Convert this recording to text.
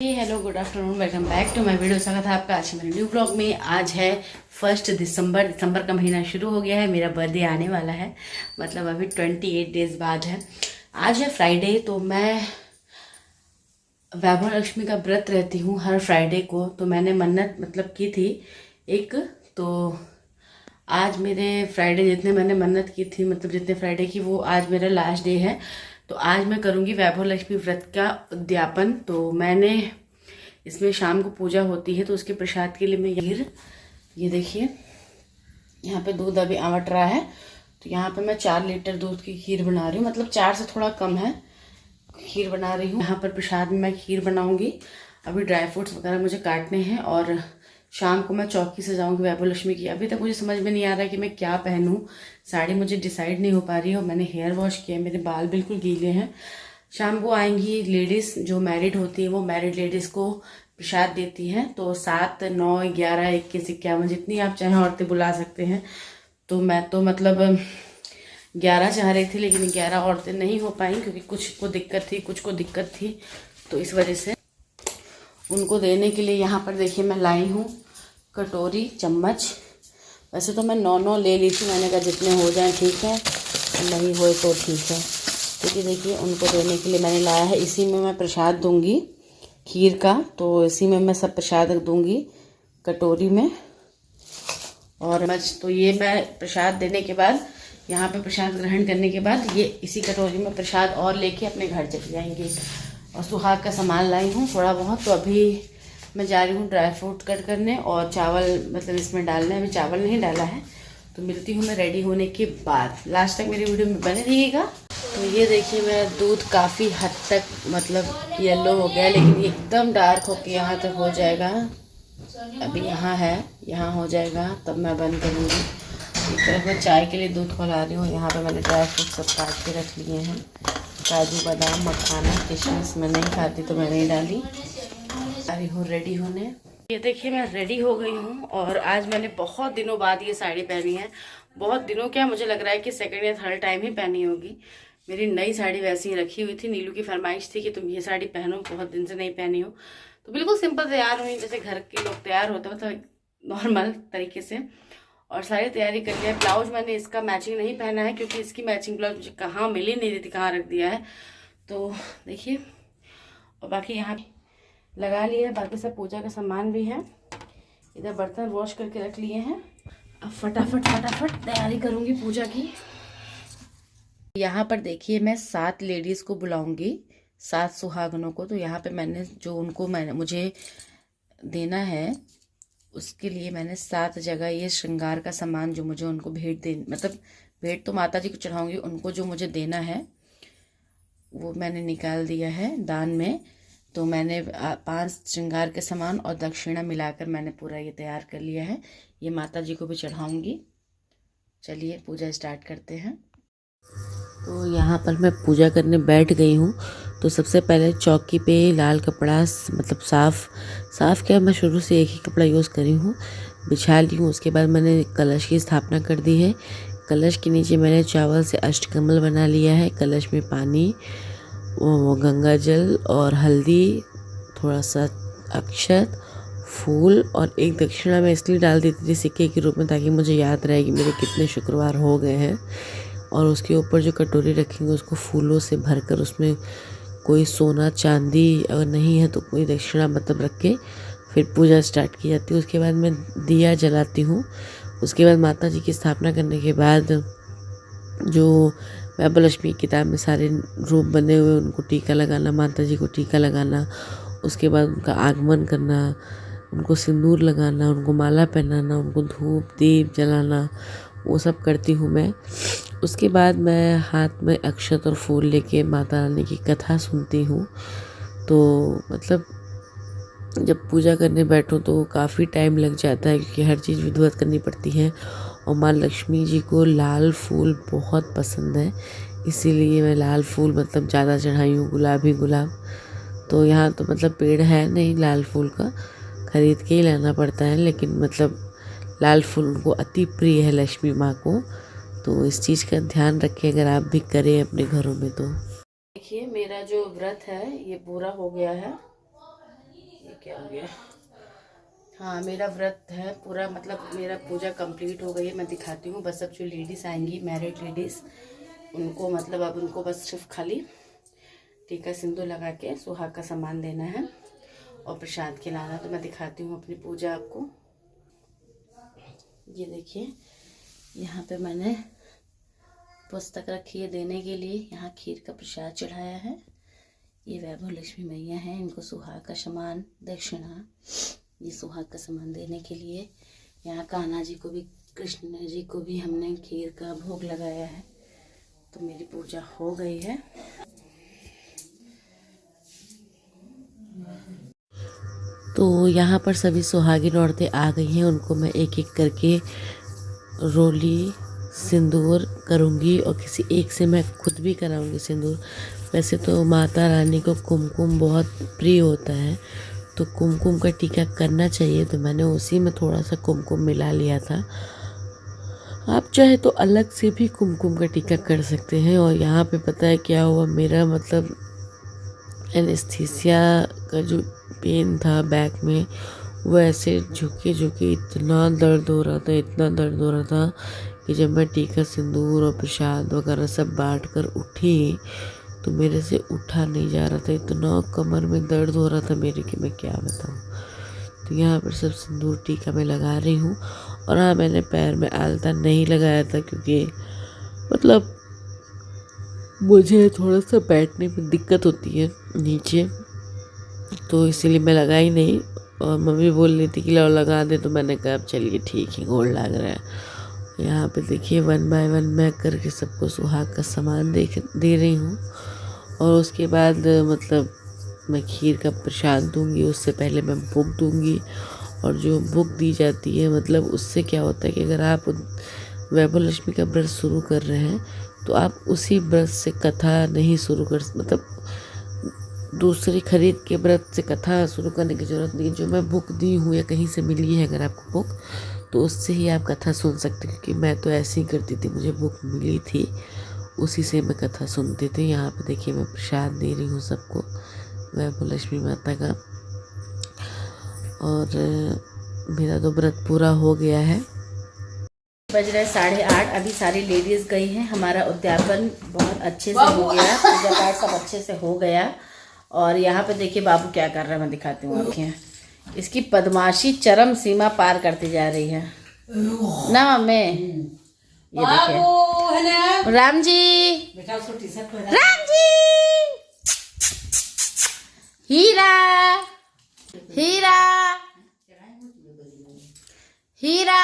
Hello good afternoon, welcome back to my video. स्वागत है आपका आज मेरे न्यू ब्लॉग में। आज है 1 दिसंबर। दिसंबर का महीना शुरू हो गया है। मेरा बर्थडे आने वाला है, मतलब अभी 28 डेज बाद है। आज है फ्राइडे, तो मैं वैभव लक्ष्मी का व्रत रहती हूँ हर फ्राइडे को। तो मैंने मन्नत की थी एक। तो आज मेरे फ्राइडे जितने मैंने मन्नत की थी, जितने फ्राइडे की, वो आज मेरा लास्ट डे है। तो आज मैं करूँगी वैभव लक्ष्मी व्रत का उद्यापन। तो मैंने इसमें शाम को पूजा होती है, तो उसके प्रसाद के लिए मैं ये देखिए, यहाँ पे दूध अभी आवट रहा है। तो यहाँ पे मैं 4 लीटर दूध की खीर बना रही हूँ, 4 से थोड़ा कम है खीर बना रही हूँ। यहाँ पर प्रसाद में मैं खीर बनाऊंगी। अभी ड्राई फ्रूट्स वगैरह मुझे काटने हैं और शाम को मैं चौकी सजाऊंगी वैभव लक्ष्मी की। अभी तक मुझे समझ में नहीं आ रहा है कि मैं क्या पहनूं। साड़ी मुझे डिसाइड नहीं हो पा रही है और मैंने हेयर वॉश किया है, मेरे बाल बिल्कुल गीले हैं। शाम को आएंगी लेडीज़ जो मैरिड होती है, वो मैरिड लेडीज़ को प्रसाद देती हैं। तो 7, 9, 11, 21, 51 जितनी आप चाहें औरतें बुला सकते हैं। तो मैं तो 11 चाह रही थी, लेकिन 11 औरतें नहीं हो पाई क्योंकि कुछ को दिक्कत थी, कुछ को दिक्कत थी। तो इस वजह से उनको देने के लिए यहाँ पर देखिए मैं लाई हूँ कटोरी, चम्मच। वैसे तो मैं 9 ले ली थी, मैंने कहा जितने हो जाएं ठीक है, नहीं होए तो ठीक है। क्योंकि देखिए उनको देने के लिए मैंने लाया है। इसी में मैं प्रसाद दूंगी खीर का। तो इसी में मैं सब प्रसाद रख दूंगी कटोरी में। और तो ये मैं प्रसाद देने के बाद, यहाँ पे प्रसाद ग्रहण करने के बाद, ये इसी कटोरी में प्रसाद और लेके अपने घर चली जाएंगे। और सुहाग का सामान लाई हूँ थोड़ा बहुत। तो अभी मैं जा रही हूँ ड्राई फ्रूट कट करने और चावल इसमें डालना है। अभी चावल नहीं डाला है। तो मिलती हूँ मैं रेडी होने के बाद। लास्ट तक मेरी वीडियो में बने रहिएगा। तो ये देखिए मेरा दूध काफ़ी हद तक येलो हो गया, लेकिन ये एकदम डार्क होके यहाँ तक हो जाएगा। अभी यहाँ है, यहाँ हो जाएगा तब मैं बंद करूँगी। एक तरफ मैं चाय के लिए दूध खौला रही हूँ। यहाँ पे मैंने ड्राई फ्रूट सब काट के रख लिए हैं, काजू, बादाम, मखाना, किशमिश। मैं नहीं खाती तो मैं नहीं डाली। आ रही हूँ रेडी होने। ये देखिए मैं रेडी हो गई हूँ और आज मैंने बहुत दिनों बाद ये साड़ी पहनी है। बहुत दिनों क्या, मुझे लग रहा है कि सेकंड या थर्ड टाइम ही पहनी होगी। मेरी नई साड़ी वैसे ही रखी हुई थी। नीलू की फरमाइश थी कि तुम ये साड़ी पहनो, बहुत दिन से नहीं पहनी हो। तो बिल्कुल सिंपल तैयार हुई, जैसे घर के लोग तैयार होते नॉर्मल तरीके से। और सारी तैयारी कर लिया। ब्लाउज मैंने इसका मैचिंग नहीं पहना है क्योंकि इसकी मैचिंग ब्लाउज मुझे कहाँ मिली नहीं थी, कहाँ रख दिया है। तो देखिए, और बाकी यहाँ लगा लिया है। बाकी सब पूजा का सामान भी है। इधर बर्तन वॉश करके रख लिए हैं। अब फटाफट तैयारी करूँगी पूजा की। यहाँ पर देखिए मैं 7 लेडीज़ को बुलाऊंगी, 7 सुहागनों को। तो यहाँ पे मैंने मुझे देना है, उसके लिए मैंने 7 जगह ये श्रृंगार का सामान जो मुझे उनको भेंट तो माता जी को चढ़ाऊंगी, उनको जो मुझे देना है वो मैंने निकाल दिया है दान में। तो मैंने 5 श्रृंगार के सामान और दक्षिणा मिलाकर मैंने पूरा ये तैयार कर लिया है। ये माता जी को भी चढ़ाऊंगी। चलिए पूजा स्टार्ट करते हैं। तो यहाँ पर मैं पूजा करने बैठ गई हूँ। तो सबसे पहले चौकी पे लाल कपड़ा, साफ़ क्या, मैं शुरू से एक ही कपड़ा यूज़ करी हूँ, बिछा ली हूँ। उसके बाद मैंने कलश की स्थापना कर दी है। कलश के नीचे मैंने चावल से अष्टकमल बना लिया है। कलश में पानी, गंगा जल और हल्दी, थोड़ा सा अक्षत, फूल और एक दक्षिणा मैं इसलिए डाल देती थी सिक्के के रूप में, ताकि मुझे याद रहे कि मेरे कितने शुक्रवार हो गए हैं। और उसके ऊपर जो कटोरी रखेंगे उसको फूलों से भरकर, उसमें कोई सोना चांदी अगर नहीं है तो कोई दक्षिणा रख के फिर पूजा स्टार्ट की जाती है। उसके बाद मैं दिया जलाती हूँ। उसके बाद माता जी की स्थापना करने के बाद जो वैभव लक्ष्मी की किताब में सारे रूप बने हुए, उनको टीका लगाना, माता जी को टीका लगाना। उसके बाद उनका आगमन करना, उनको सिंदूर लगाना, उनको माला पहनाना, उनको धूप दीप जलाना, वो सब करती हूँ मैं। उसके बाद मैं हाथ में अक्षत और फूल लेके माता रानी की कथा सुनती हूँ। तो जब पूजा करने बैठूँ तो काफ़ी टाइम लग जाता है, क्योंकि हर चीज़ विधिवत करनी पड़ती है। और माँ लक्ष्मी जी को लाल फूल बहुत पसंद है, इसीलिए मैं लाल फूल ज़्यादा चढ़ाई हूँ, गुलाबी गुलाब। तो यहाँ तो पेड़ है नहीं लाल फूल का, ख़रीद के ही लाना पड़ता है। लेकिन लाल फूल उनको अति प्रिय है, लक्ष्मी माँ को। तो इस चीज़ का ध्यान रखें अगर आप भी करें अपने घरों में। तो देखिए मेरा जो व्रत है ये पूरा हो गया है। क्या हो गया। हाँ, मेरा व्रत है पूरा, मतलब मेरा पूजा कंप्लीट हो गई है। मैं दिखाती हूँ। बस अब जो लेडीज़ आएंगी, मैरिड लेडीज़, उनको मतलब अब उनको बस सिर्फ खाली टीका सिंदूर लगा के सुहाग का सामान देना है और प्रसाद खिलाना। तो मैं दिखाती हूँ अपनी पूजा आपको। ये देखिए, यहाँ पे मैंने पुस्तक रखी है देने के लिए। यहाँ खीर का प्रसाद चढ़ाया है। ये वैभव लक्ष्मी मैया हैं, इनको सुहाग का सामान दक्षिणा, ये सुहाग का सामान देने के लिए। यहाँ कान्हा जी को भी, कृष्ण जी को भी हमने खीर का भोग लगाया है। तो मेरी पूजा हो गई है। तो यहाँ पर सभी सुहागिन औरतें आ गई हैं। उनको मैं एक एक करके रोली सिंदूर करूँगी और किसी एक से मैं खुद भी कराऊँगी सिंदूर। वैसे तो माता रानी को कुमकुम बहुत प्रिय होता है, तो कुमकुम का टीका करना चाहिए, तो मैंने उसी में थोड़ा सा कुमकुम मिला लिया था। आप चाहे तो अलग से भी कुमकुम का टीका कर सकते हैं। और यहाँ पे पता है क्या हुआ, मेरा मतलब एनेस्थीसिया का जो पेन था बैक में, वो ऐसे झुके झुके इतना दर्द हो रहा था, इतना दर्द हो रहा था कि जब मैं टीका सिंदूर और प्रसाद वगैरह सब बांट कर उठी तो मेरे से उठा नहीं जा रहा था। इतना कमर में दर्द हो रहा था मेरे कि मैं क्या बताऊँ। तो यहाँ पर सब सिंदूर टीका मैं लगा रही हूँ। और हाँ, मैंने पैर में आलता नहीं लगाया था क्योंकि मतलब मुझे थोड़ा सा बैठने में दिक्कत होती है नीचे, तो इसीलिए मैं लगाई नहीं। और मम्मी बोल रही थी कि लो लगा दे, तो मैंने कहा अब चलिए ठीक है, गोड़ लग रहा है। यहाँ पे देखिए 1 बाय 1 मैं करके सबको सुहाग का सामान दे रही हूँ। और उसके बाद मतलब मैं खीर का प्रसाद दूंगी, उससे पहले मैं भोग दूंगी। और जो भोग दी जाती है मतलब उससे क्या होता है कि अगर आप वैभव लक्ष्मी का व्रत शुरू कर रहे हैं तो आप उसी व्रत से कथा नहीं शुरू कर, मतलब दूसरी खरीद के व्रत से कथा शुरू करने की ज़रूरत नहीं। जो मैं बुक दी हूँ या कहीं से मिली है अगर आपको बुक, तो उससे ही आप कथा सुन सकते हैं। क्योंकि मैं तो ऐसे ही करती थी, मुझे बुक मिली थी, उसी से मैं कथा सुनती थी। यहाँ पे देखिए मैं प्रसाद दे रही हूँ सबको वैभव लक्ष्मी माता का। और मेरा तो व्रत पूरा हो गया है। बज रहे 8:30। अभी सारी लेडीज़ गई हैं। हमारा उद्यापन बहुत अच्छे से हो गया, पूजा पाठ सब अच्छे से हो गया। और यहाँ पे देखिए बाबू क्या कर रहा है, मैं दिखाती हूँ आपके। इसकी बदमाशी चरम सीमा पार करती जा रही है ना मम्मी। ये देखिए राम जी, राम जी, हीरा हीरा हीरा